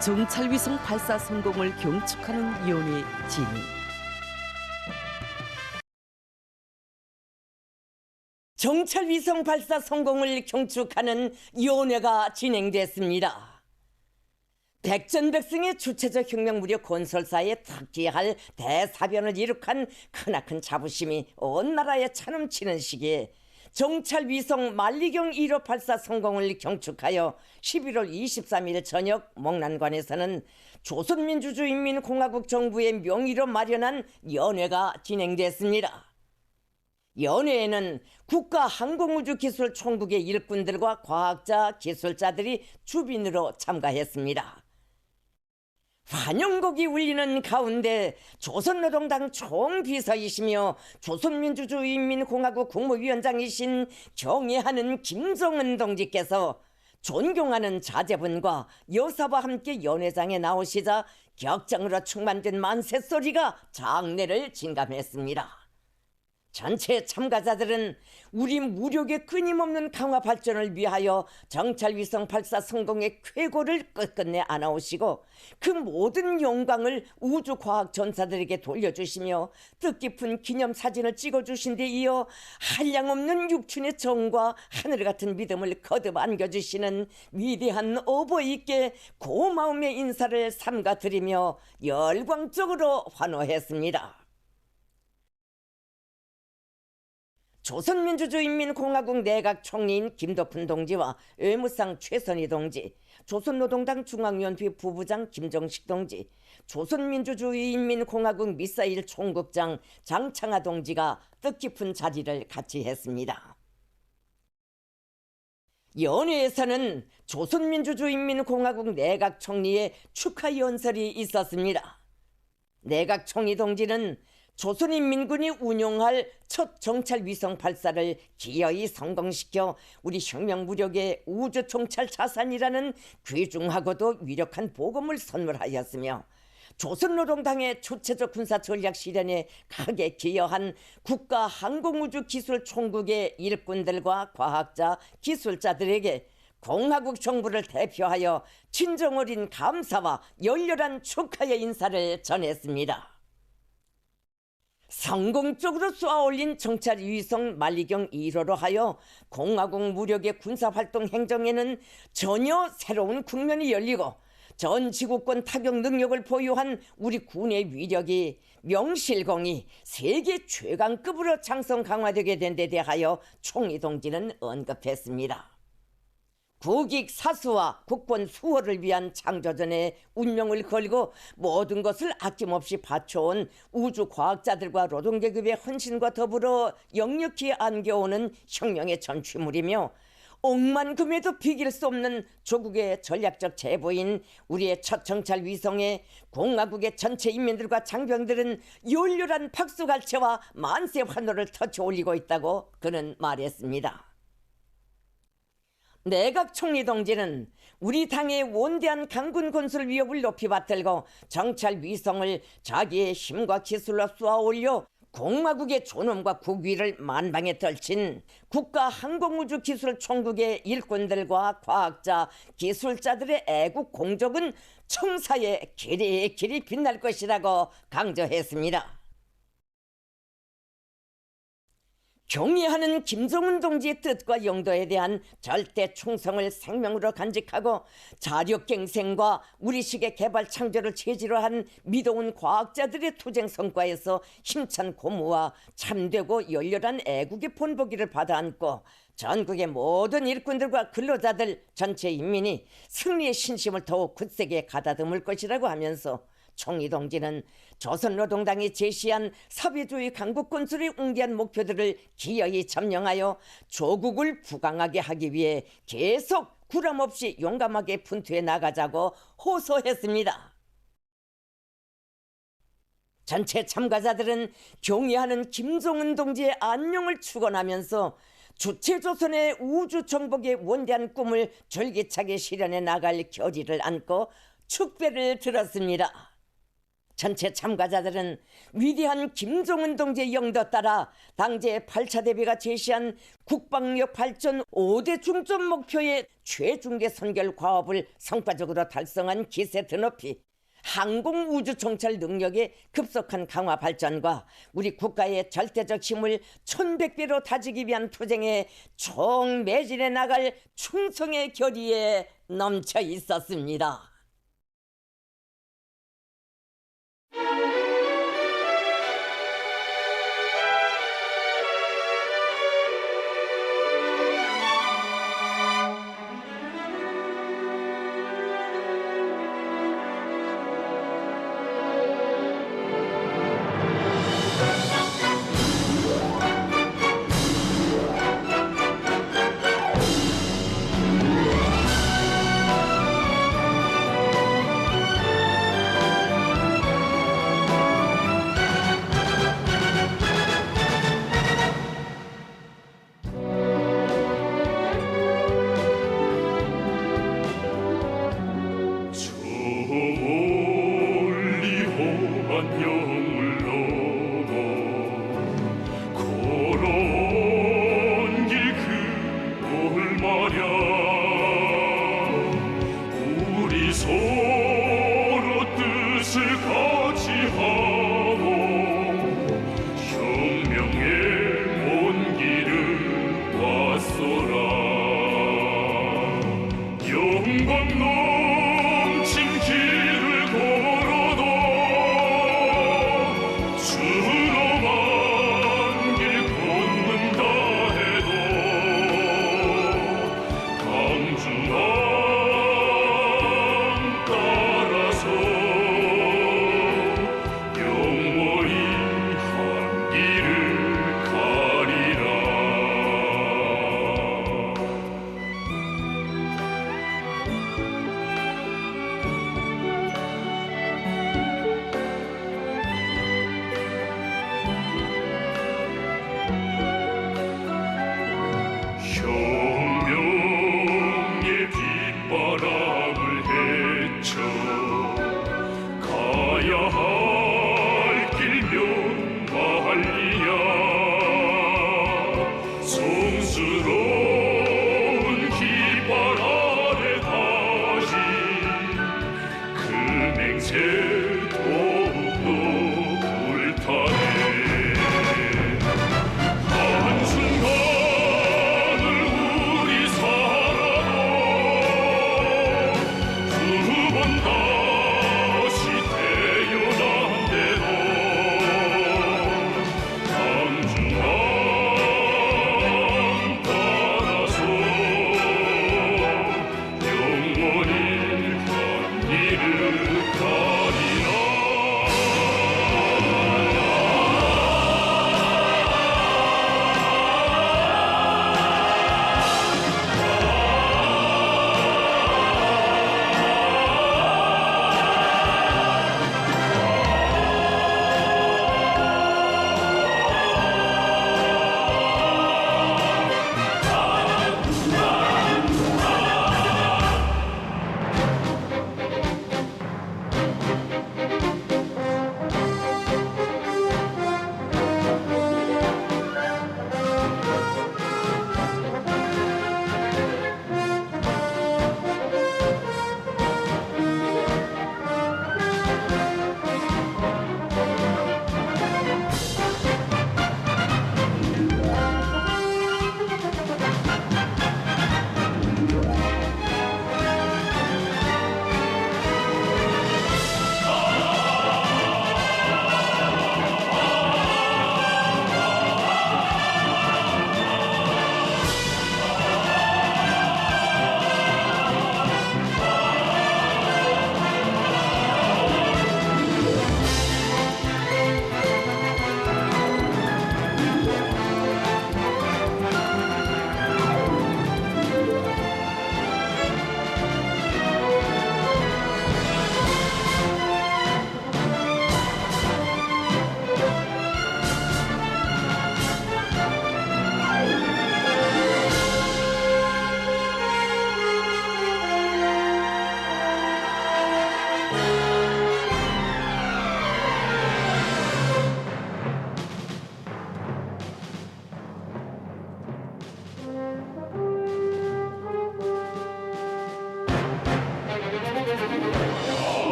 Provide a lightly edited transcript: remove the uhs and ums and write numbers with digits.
정찰위성 발사 성공을 경축하는 연회 진행. 정찰위성 발사 성공을 경축하는 연회가 진행됐습니다. 백전백승의 주체적 혁명무력 건설사에 특기할 대사변을 이룩한 크나큰 자부심이 온 나라에 차넘치는 시기에 정찰위성 만리경 1호 발사 성공을 경축하여 11월 23일 저녁 목란관에서는 조선민주주의인민공화국 정부의 명의로 마련한 연회가 진행됐습니다. 연회에는 국가항공우주기술총국의 일꾼들과 과학자, 기술자들이 주빈으로 참가했습니다. 환영곡이 울리는 가운데 조선노동당 총비서이시며 조선민주주의인민공화국 국무위원장이신 경애하는 김정은 동지께서 존경하는 자제분과 여사와 함께 연회장에 나오시자 격정으로 충만된 만세소리가 장내를 진감했습니다. 전체 참가자들은 우리 무력의 끊임없는 강화 발전을 위하여 정찰위성 발사 성공의 쾌거를 끝끝내 안아오시고 그 모든 영광을 우주과학 전사들에게 돌려주시며 뜻깊은 기념사진을 찍어주신 데 이어 한량없는 육춘의 정과 하늘 같은 믿음을 거듭 안겨주시는 위대한 어버이께 고마움의 인사를 삼가드리며 열광적으로 환호했습니다. 조선민주주의인민공화국 내각 총리인 김덕훈 동지와 외무상 최선희 동지, 조선노동당 중앙위원회 부부장 김정식 동지, 조선민주주의인민공화국 미사일 총국장 장창하 동지가 뜻깊은 자리를 같이 했습니다. 연회에서는 조선민주주의인민공화국 내각 총리의 축하 연설이 있었습니다. 내각 총리 동지는 조선인민군이 운용할 첫 정찰위성 발사를 기어이 성공시켜 우리 혁명무력의 우주정찰 자산이라는 귀중하고도 위력한 보검을 선물하였으며 조선노동당의 주체적 군사 전략 실현에 크게 기여한 국가항공우주기술총국의 일꾼들과 과학자, 기술자들에게 공화국 정부를 대표하여 친정어린 감사와 열렬한 축하의 인사를 전했습니다. 성공적으로 쏘아올린 정찰위성 만리경 1호로 하여 공화국 무력의 군사활동 행정에는 전혀 새로운 국면이 열리고 전 지구권 타격 능력을 보유한 우리 군의 위력이 명실공히 세계 최강급으로 장성 강화되게 된 데 대하여 총리 동지는 언급했습니다. 국익 사수와 국본 수호를 위한 창조전에 운명을 걸고 모든 것을 아낌없이 바쳐온 우주과학자들과 노동계급의 헌신과 더불어 역력히 안겨오는 혁명의 전취물이며 억만금에도 비길 수 없는 조국의 전략적 제보인 우리의 첫 정찰 위성에 공화국의 전체 인민들과 장병들은 열렬한 박수갈채와 만세 환호를 터쳐 올리고 있다고 그는 말했습니다. 내각 총리 동지는 우리 당의 원대한 강군 건설 위협을 높이 받들고 정찰 위성을 자기의 힘과 기술로 쏘아올려 공화국의 존엄과 국위를 만방에 떨친 국가항공우주기술총국의 일꾼들과 과학자, 기술자들의 애국 공적은 청사에 길이 빛날 것이라고 강조했습니다. 경애하는 김정은 동지의 뜻과 용도에 대한 절대 충성을 생명으로 간직하고 자력갱생과 우리식의 개발 창조를 체질로 한 미도운 과학자들의 투쟁 성과에서 힘찬 고무와 참되고 열렬한 애국의 본보기를 받아안고 전국의 모든 일꾼들과 근로자들 전체 인민이 승리의 신심을 더욱 굳세게 가다듬을 것이라고 하면서 총리 동지는 조선노동당이 제시한 사회주의 강국 건설의 웅대한 목표들을 기어이 점령하여 조국을 부강하게 하기 위해 계속 구람없이 용감하게 분투해 나가자고 호소했습니다. 전체 참가자들은 경애하는 김정은 동지의 안녕을 축원하면서 주체조선의 우주정복의 원대한 꿈을 졸기차게 실현해 나갈 결의를 안고 축배를 들었습니다. 전체 참가자들은 위대한 김정은 동지의 영도 따라 당제 8차 대비가 제시한 국방력 발전 5대 중점 목표의 최중대 선결 과업을 성과적으로 달성한 기세 드높이 항공 우주 정찰 능력의 급속한 강화 발전과 우리 국가의 절대적 힘을 1100배로 다지기 위한 투쟁에 총매진해 나갈 충성의 결의에 넘쳐 있었습니다. 한순간을 우리 살아도 두 번 더